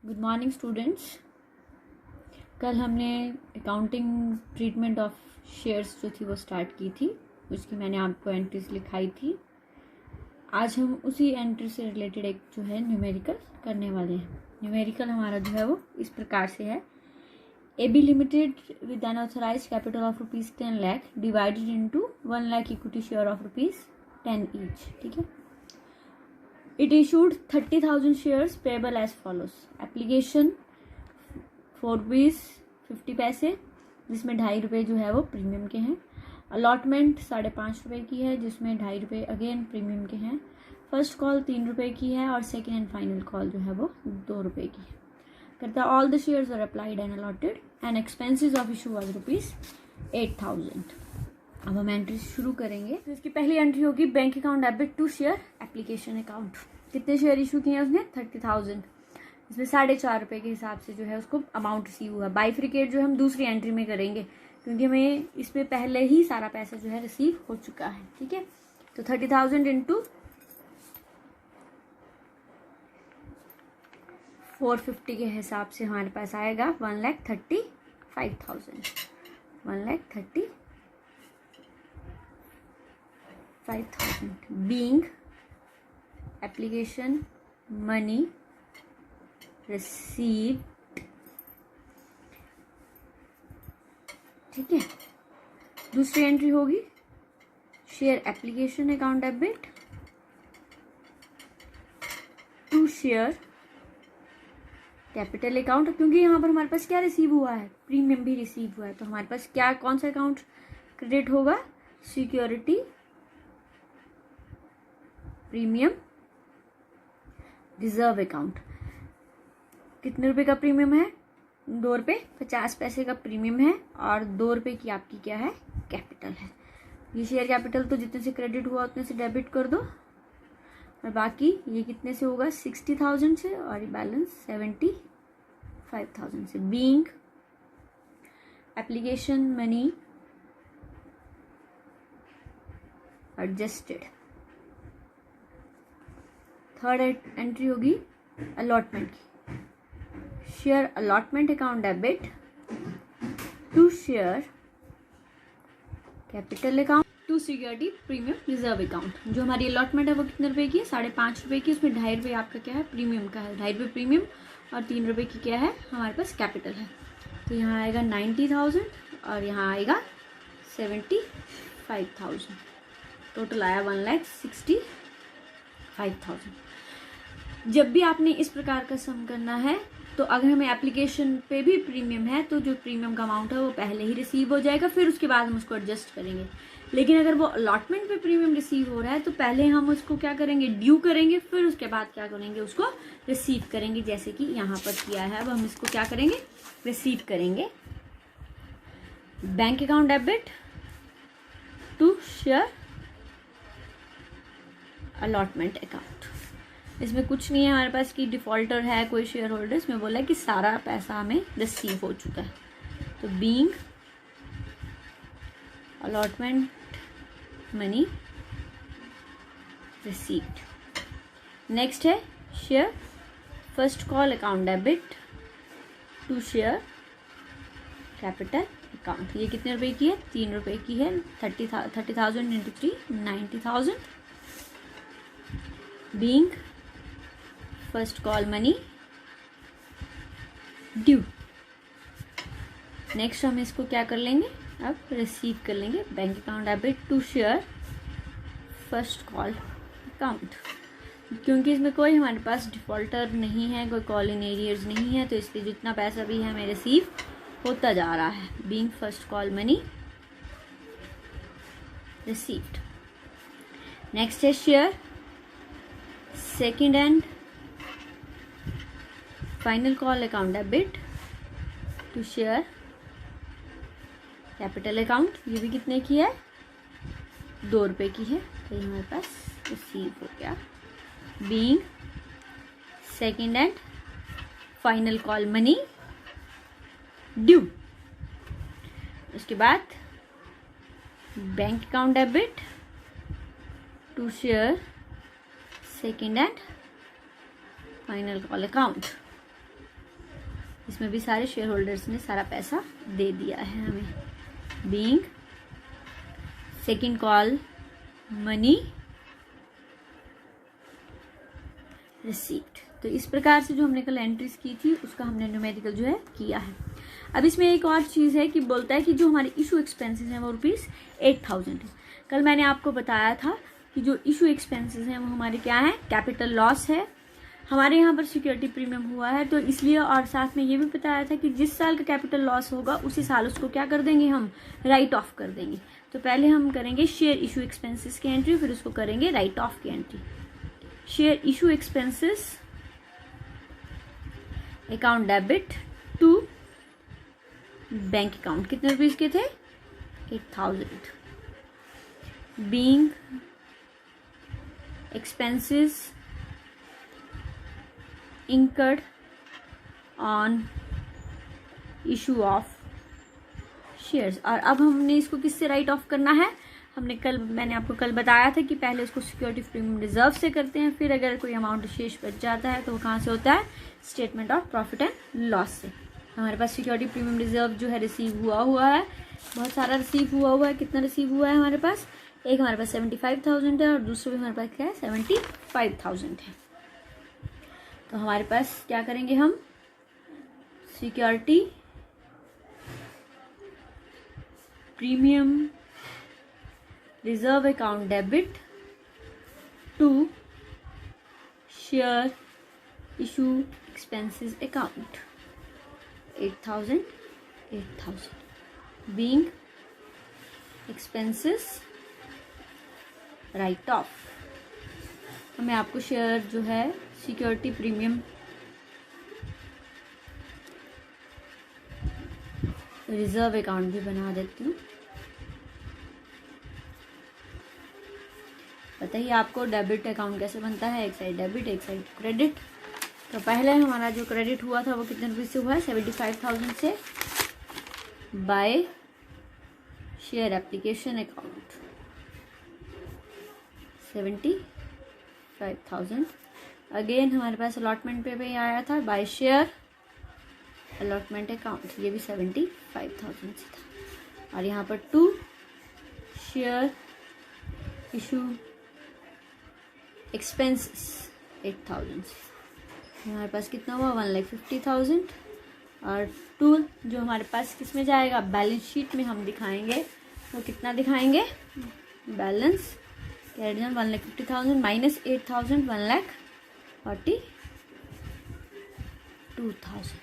Good morning students. कल हमने accounting treatment of shares जो थी वो स्टार्ट की थी, उसकी मैंने आपको एंट्रीज लिखाई थी। आज हम उसी एंट्री से रिलेटेड एक जो है न्यूमेरिकल करने वाले हैं। न्यूमेरिकल हमारा जो है वो इस प्रकार से है। AB limited with N authorised capital of ₹10 lakh divided into 1 lakh equity share of ₹10 each. ठीक है। It issued 30,000 shares payable as follows. Application ₹4.50, जिसमें ₹2.5 जो है वो प्रीमियम के हैं। अलॉटमेंट ₹5.5 की है, जिसमें ₹2.5 अगेन प्रीमियम के हैं। फर्स्ट कॉल ₹3 की है और सेकेंड एंड फाइनल कॉल जो है वो ₹2 की है। करता all the shares are applied and allotted and expenses of issue was ₹8,000। अब हम एंट्री शुरू करेंगे। तो इसकी पहली एंट्री होगी bank account debit to share application account. कितने शेयर इशू किए हैं उसने? 30,000। इसमें ₹4.5 के हिसाब से जो है उसको अमाउंट रिसीव हुआ। बाइफ्रिकेट जो हम दूसरी एंट्री में करेंगे, क्योंकि हमें इसमें पहले ही सारा पैसा जो है रिसीव हो चुका है। ठीक है। तो 30,000 इंटू 450 के हिसाब से हमारे पास आएगा 1,35,000। 1,35,000 बीइंग एप्लीकेशन मनी रिसीव। ठीक है। दूसरी एंट्री होगी share application account debit to share capital account. क्योंकि यहाँ पर हमारे पास क्या रिसीव हुआ है? प्रीमियम भी रिसीव हुआ है। तो हमारे पास क्या कौन सा अकाउंट क्रेडिट होगा? Security premium reserve account. कितने रुपए का प्रीमियम है? ₹2, 50 पैसे का प्रीमियम है और ₹2 की आपकी क्या है? कैपिटल है। ये शेयर कैपिटल तो जितने से क्रेडिट हुआ उतने से डेबिट कर दो, और बाकी ये कितने से होगा? 60,000 से, और ये बैलेंस 75,000 से। Being application money adjusted. Third entry होगी अलॉटमेंट की। Share allotment account debit to share capital account to security premium reserve account. जो हमारी अलॉटमेंट है वो कितने रुपए की है? ₹5.5 की। उसमें ₹2.5 आपका क्या है? प्रीमियम का है। ₹2.5 प्रीमियम और ₹3 की क्या है? हमारे पास कैपिटल है। तो यहाँ आएगा 90,000 और यहाँ आएगा 75,000। टोटल आया 1,65,000। जब भी आपने इस प्रकार का सम करना है, तो अगर हमें एप्लीकेशन पे भी प्रीमियम है तो जो प्रीमियम का अमाउंट है वो पहले ही रिसीव हो जाएगा, फिर उसके बाद हम उसको एडजस्ट करेंगे। लेकिन अगर वो अलॉटमेंट पे प्रीमियम रिसीव हो रहा है तो पहले हम उसको क्या करेंगे? ड्यू करेंगे, फिर उसके बाद क्या करेंगे? उसको रिसीव करेंगे, जैसे कि यहाँ पर किया है। अब हम इसको क्या करेंगे? रिसीव करेंगे। Bank account debit to share allotment account. इसमें कुछ नहीं है हमारे पास कि डिफॉल्टर है कोई शेयर होल्डर। इसमें बोला है कि सारा पैसा हमें रिसीव हो चुका है। तो being allotment money received. Next है share first call account debit to share capital account. ये कितने रुपए की है? ₹3 की है। 30,000 into 3 90,000 being first call money due. Next हम इसको क्या कर लेंगे? अब रिसीव कर लेंगे। Bank account debit to share first call account. क्योंकि इसमें कोई हमारे पास डिफॉल्टर नहीं है, कोई कॉल इन एरियर्स नहीं है, तो इसलिए जितना पैसा भी है हमें रिसीव होता जा रहा है। Being first call money received. Next है share second and final call account debit to share capital account. ये भी कितने की है? ₹2 की है। तो ये हमारे पास रिसीव हो गया। Being second and final call money due. उसके बाद bank account debit to share second and final call account. इसमें भी सारे शेयर होल्डर्स ने सारा पैसा दे दिया है हमें। Being second call money received. तो इस प्रकार से जो हमने कल एंट्रीज की थी उसका हमने न्यूमेरिकल जो है किया है। अब इसमें एक और चीज़ है कि बोलता है कि जो हमारे इशू एक्सपेंसेस हैं वो ₹8,000 है। कल मैंने आपको बताया था कि जो इशू एक्सपेंसेस हैं वो हमारे क्या हैं, कैपिटल लॉस है। हमारे यहाँ पर सिक्योरिटी प्रीमियम हुआ है तो इसलिए, और साथ में ये भी बताया था कि जिस साल का कैपिटल लॉस होगा उसी साल उसको क्या कर देंगे, हम राइट ऑफ कर देंगे। तो पहले हम करेंगे शेयर इशू एक्सपेंसेस की एंट्री, फिर उसको करेंगे राइट ऑफ की entry. Share issue expenses account debit to bank account, कितने रुपीज के थे, 8,000। Being expenses incurred on issue of shares। और अब हमने इसको किससे राइट ऑफ करना है, मैंने आपको कल बताया था कि पहले उसको सिक्योरिटी प्रीमियम रिजर्व से करते हैं, फिर अगर कोई अमाउंट शेष बच जाता है तो वो कहाँ से होता है, statement of profit and loss से। हमारे पास सिक्योरिटी प्रीमियम रिजर्व जो है रिसीव हुआ है, बहुत सारा रिसीव हुआ है। कितना रिसीव हुआ है हमारे पास, एक हमारे पास 75,000 है और दूसरा भी हमारे पास क्या है, 75,000 है। तो हमारे पास क्या करेंगे, हम security premium reserve account debit to share issue expenses account 8,000 being expenses write off. मैं आपको शेयर जो है सिक्योरिटी प्रीमियम रिजर्व अकाउंट भी बना देती हूँ। बताइए आपको डेबिट अकाउंट कैसे बनता है, एक साइड डेबिट एक साइड क्रेडिट। तो पहले हमारा जो क्रेडिट हुआ था वो कितने रुपये से हुआ है, 75,000 से, by share application account 75,000। Again हमारे पास अलॉटमेंट पे भी आया था, बाय शेयर अलॉटमेंट अकाउंट, ये भी 75,000 से था। और यहाँ पर टू शेयर इशू एक्सपेंसेस 8,000 से हमारे पास कितना हुआ, 1,50,000। और टू जो हमारे पास किस में जाएगा, बैलेंस शीट में हम दिखाएंगे, वो कितना दिखाएंगे, बैलेंस कैरिजन 1,50,000 माइनस 8,000 1,42,000।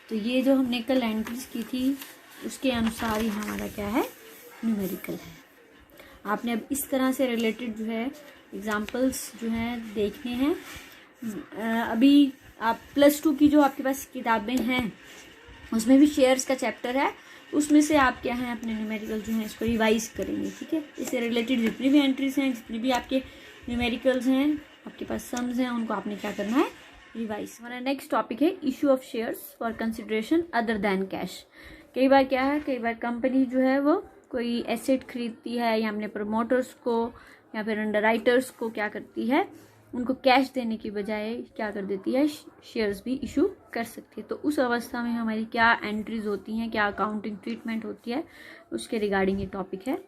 तो ये जो हमने कल एंट्रीज की थी उसके अनुसार ही हमारा क्या है, न्यूमेरिकल है। आपने अब इस तरह से रिलेटेड जो है एग्जाम्पल्स जो हैं देखने हैं। अभी आप +2 की जो आपके पास किताबें हैं उसमें भी शेयर्स का चैप्टर है, उसमें से आप क्या है अपने न्यूमेरिकल जो है इसको रिवाइज करेंगे, ठीक है। इससे रिलेटेड जितनी भी एंट्रीज हैं, जितनी भी आपके न्यूमेरिकल्स हैं, आपके पास सम्स हैं, उनको आपने क्या करना है, रिवाइज। हमारा नेक्स्ट टॉपिक है issue of shares for consideration other than cash. कई बार क्या है, कई बार कंपनी जो है वो कोई एसेट खरीदती है या अपने प्रमोटर्स को या फिर अंडरराइटर्स को क्या करती है, उनको कैश देने की बजाय क्या कर देती है, शेयर्स भी इशू कर सकती है। तो उस अवस्था में हमारी क्या एंट्रीज होती हैं, क्या अकाउंटिंग ट्रीटमेंट होती है, उसके रिगार्डिंग ये टॉपिक है।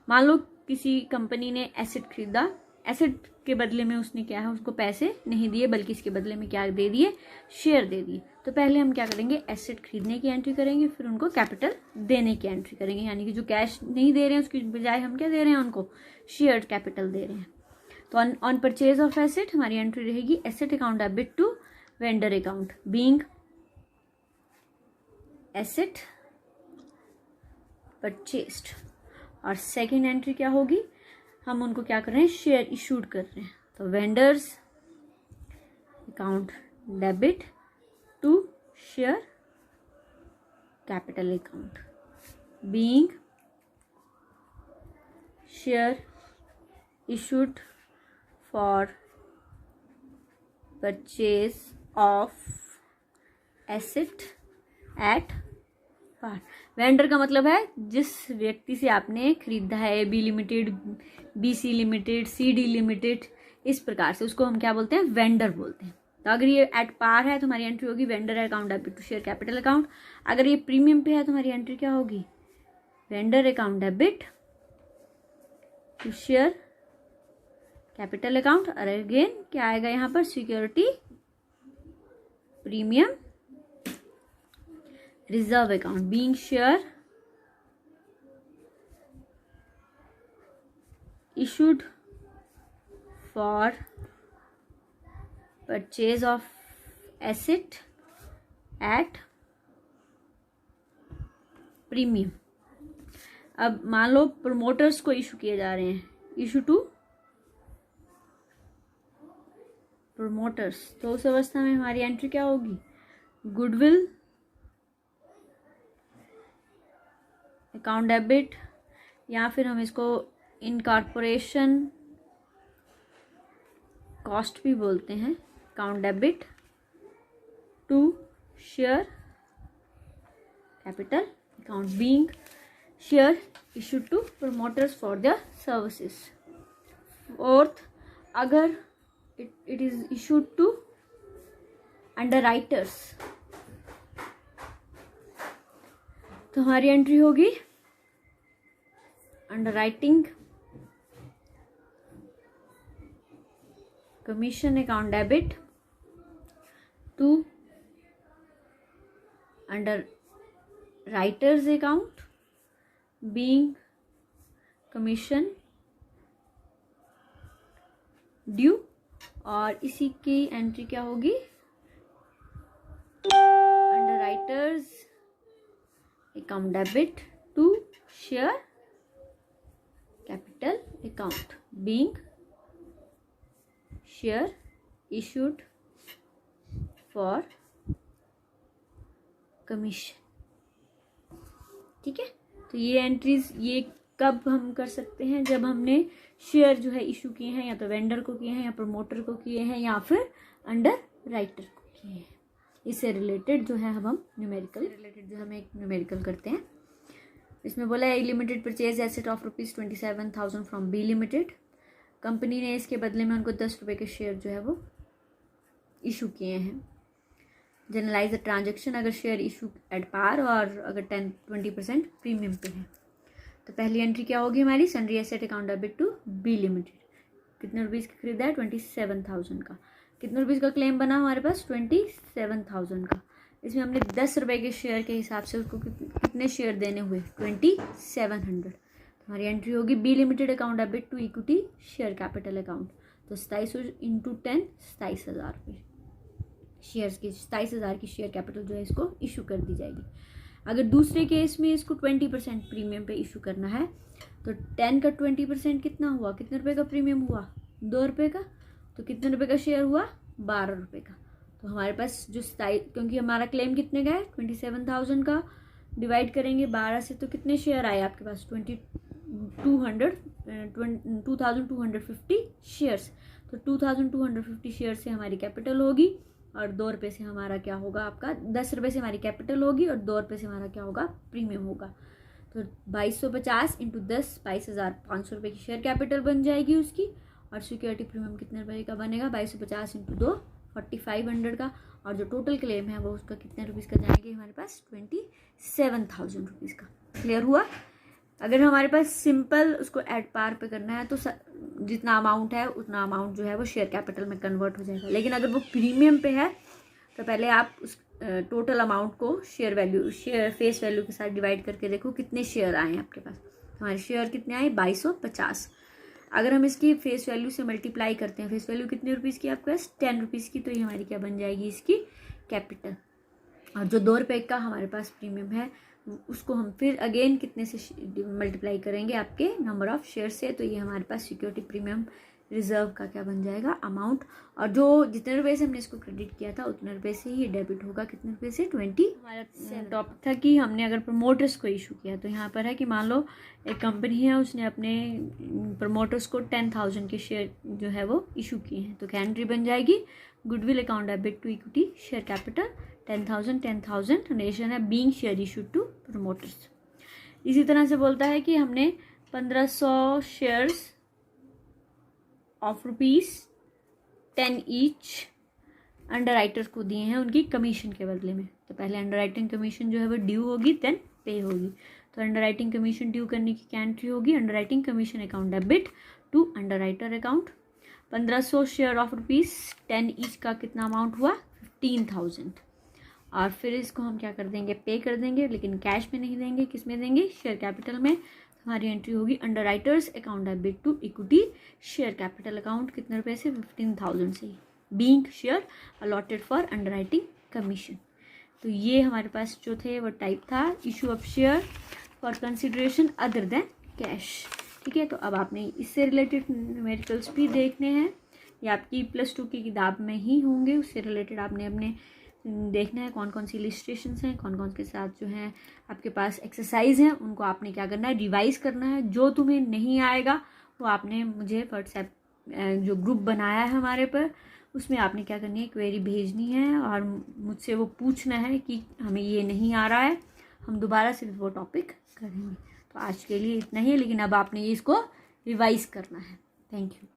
मान लो किसी कंपनी ने एसेट खरीदा, एसेट के बदले में उसने क्या है, उसको पैसे नहीं दिए बल्कि इसके बदले में क्या दे दिए, शेयर दे दिए। तो पहले हम क्या करेंगे, एसेट खरीदने की एंट्री करेंगे, फिर उनको कैपिटल देने की एंट्री करेंगे। यानी कि जो कैश नहीं दे रहे हैं उसकी बजाय हम क्या दे रहे हैं, उनको शेयर कैपिटल दे रहे हैं। तो ऑन परचेज ऑफ एसेट हमारी एंट्री रहेगी asset account debit to vendor account, being asset purchased. और सेकेंड एंट्री क्या होगी, हम उनको क्या कर रहे हैं, शेयर इशूड कर रहे हैं। तो vendors account debit to share capital account, being share issued for purchase of asset at par. Vendor का मतलब है जिस व्यक्ति से आपने खरीदा है, AB limited, BC limited, CD limited, इस प्रकार से उसको हम क्या बोलते हैं, वेंडर बोलते हैं। तो अगर ये एट पार है तो हमारी एंट्री होगी vendor account debit to share capital account. अगर ये प्रीमियम पे है तो हमारी एंट्री क्या होगी, vendor account debit to share capital account. और अगेन क्या आएगा यहाँ पर, security premium reserve account being share issued for purchase of asset at premium। अब मान लो प्रोमोटर्स को इशू किए जा रहे हैं, इशू टू प्रोमोटर्स, तो उस अवस्था में हमारी एंट्री क्या होगी, गुडविल अकाउंट डेबिट, या फिर हम इसको इनकॉर्पोरेशन कॉस्ट भी बोलते हैं, account debit to share capital account being share issued to promoters for their services. Fourth, अगर it is issued to underwriters तो हमारी एंट्री होगी underwriting commission account debit to underwriters account being commission due। और इसी की entry क्या होगी, underwriters account debit to share capital account being share issued for commission. ठीक है, तो ये एंट्रीज ये कब हम कर सकते हैं, जब हमने शेयर जो है इशू किए हैं, या तो वेंडर को किए हैं, या प्रमोटर को किए हैं, या फिर अंडर राइटर को किए हैं। इससे रिलेटेड जो है हम न्यूमेरिकल करते हैं। इसमें बोला है limited purchase asset of ₹27,000 from B limited. Company ने इसके बदले में उनको 10 रुपये के शेयर जो है वो इशू किए हैं। जनरलाइज द ट्रांजेक्शन, अगर शेयर इशू एट पार और अगर 10-20% प्रीमियम पे है तो पहली एंट्री क्या होगी हमारी, sundry asset account debit to B limited. कितने रुपीज़ का खरीदा है, 27,000 का। कितने रुपीज़ का क्लेम बना हमारे पास, 27,000 का। इसमें हमने 10 रुपये के शेयर के हिसाब से उसको कितने शेयर देने हुए, 2700। हमारी एंट्री होगी B limited account debit to equity share capital account. तो 2700 इंटू 10, 27,000 रुपये शेयर्स की, 27,000 की शेयर कैपिटल जो है इसको इशू कर दी जाएगी। अगर दूसरे केस में इसको 20% प्रीमियम पे इशू करना है तो 10 का 20% कितना हुआ, कितने रुपए का प्रीमियम हुआ, 2 रुपये का। तो कितने रुपए का शेयर हुआ, 12 रुपये का। तो हमारे पास जो क्योंकि हमारा क्लेम कितने का है, 27,000 का, डिवाइड करेंगे 12 से तो कितने शेयर आए आपके पास, 2250 शेयर्स। तो 2250 शेयर से हमारी कैपिटल होगी और 2 रुपये से हमारा क्या होगा, आपका 10 रुपये से हमारी कैपिटल होगी और 2 रुपये से हमारा क्या होगा, प्रीमियम होगा। तो 2250 इंटू 10, 22,500 रुपये की शेयर कैपिटल बन जाएगी उसकी। और सिक्योरिटी प्रीमियम कितने रुपये का बनेगा, 2250 इंटू 2, 4500 का। और जो टोटल क्लेम है वो उसका कितने रुपीज़ का जाएंगे हमारे पास, 27,000 रुपीज़ का। क्लियर हुआ। अगर हमारे पास सिंपल उसको एट पार पे करना है तो जितना अमाउंट है उतना अमाउंट जो है वो शेयर कैपिटल में कन्वर्ट हो जाएगा। लेकिन अगर वो प्रीमियम पे है तो पहले आप उस टोटल अमाउंट को शेयर फेस वैल्यू के साथ डिवाइड करके देखो कितने शेयर आए हैं आपके पास। हमारे शेयर कितने आए, 2250। अगर हम इसकी फेस वैल्यू से मल्टीप्लाई करते हैं, फेस वैल्यू कितने रुपीज़ की आपके पास, 10 रुपीज़ की, तो ये हमारी क्या बन जाएगी, इसकी कैपिटल। और जो 2 रुपये का हमारे पास प्रीमियम है उसको हम फिर अगेन कितने से मल्टीप्लाई करेंगे, आपके नंबर ऑफ शेयर से। तो ये हमारे पास सिक्योरिटी प्रीमियम रिजर्व का क्या बन जाएगा, अमाउंट। और जो जितने रुपए से हमने इसको क्रेडिट किया था उतने रुपए से ही डेबिट होगा, कितने रुपए से, 20। हमारा टॉपिक था कि हमने अगर प्रमोटर्स को इशू किया तो यहाँ पर है कि मान लो एक कंपनी है, उसने अपने प्रमोटर्स को 10,000 के शेयर जो है वो इशू किए हैं। तो क्या एंट्री बन जाएगी, goodwill account debit to equity share capital 10,000 donation है being share issued to promoters. इसी तरह से बोलता है कि हमने 1500 shares of ₹10 each underwriters को दिए हैं उनकी कमीशन के बदले में। तो पहले अंडर राइटिंग कमीशन जो है वो ड्यू होगी, देन पे होगी। तो अंडर राइटिंग कमीशन ड्यू करने की क्या एंट्री होगी, underwriting commission account debit to underwriter account. 1500 share of ₹10 each का कितना अमाउंट हुआ, 15,000। और फिर इसको हम क्या कर देंगे, पे कर देंगे, लेकिन कैश में नहीं देंगे, किस में देंगे, शेयर कैपिटल में। हमारी एंट्री होगी underwriters account debit to equity share capital account, कितने रुपए से, 15,000 से, being share allotted for underwriting commission. तो ये हमारे पास जो थे वो टाइप था issue of share for consideration other than cash. ठीक है, तो अब आपने इससे रिलेटेड न्यूमेरिकल्स भी देखने हैं, ये आपकी +2 की किताब में ही होंगे। उससे रिलेटेड आपने अपने देखना है कौन कौन सी इलिस्ट्रेशंस हैं, कौन कौन के साथ जो हैं आपके पास एक्सरसाइज हैं, उनको आपने क्या करना है, रिवाइज करना है। जो तुम्हें नहीं आएगा वो आपने मुझे व्हाट्सएप जो ग्रुप बनाया है हमारे पर, उसमें आपने क्या करनी है, क्वेरी भेजनी है और मुझसे वो पूछना है कि हमें ये नहीं आ रहा है, हम दोबारा से वो टॉपिक करेंगे। तो आज के लिए इतना ही है, लेकिन अब आपने इसको रिवाइज करना है। Thank you.